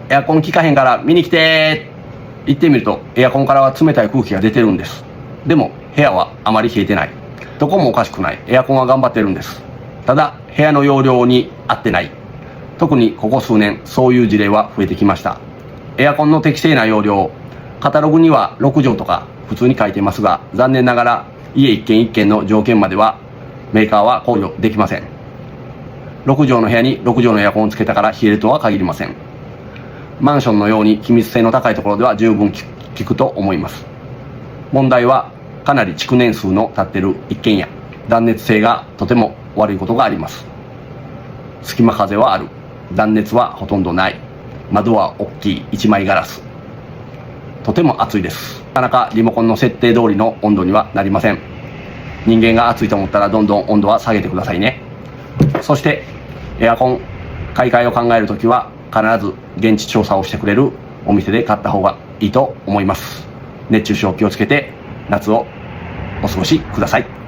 エアコン効かへんから見に来てー。行ってみるとエアコンからは冷たい空気が出てるんです。でも部屋はあまり冷えてない。どこもおかしくない。エアコンは頑張ってるんです。ただ部屋の容量に合ってない。特にここ数年そういう事例は増えてきました。エアコンの適正な容量、カタログには6畳とか普通に書いていますが、残念ながら家一軒一軒の条件まではメーカーは考慮できません。6畳の部屋に6畳のエアコンをつけたから冷えるとは限りません。マンションのように気密性の高いところでは十分効くと思います。問題はかなり築年数の経っている一軒家、断熱性がとても悪いことがあります。隙間風はある。断熱はほとんどない。窓は大きい一枚ガラス。とても暑いです。なかなかリモコンの設定通りの温度にはなりません。人間が暑いと思ったらどんどん温度は下げてくださいね。そしてエアコン買い替えを考えるときは必ず現地調査をしてくれるお店で買った方がいいと思います。熱中症気をつけて夏をお過ごしください。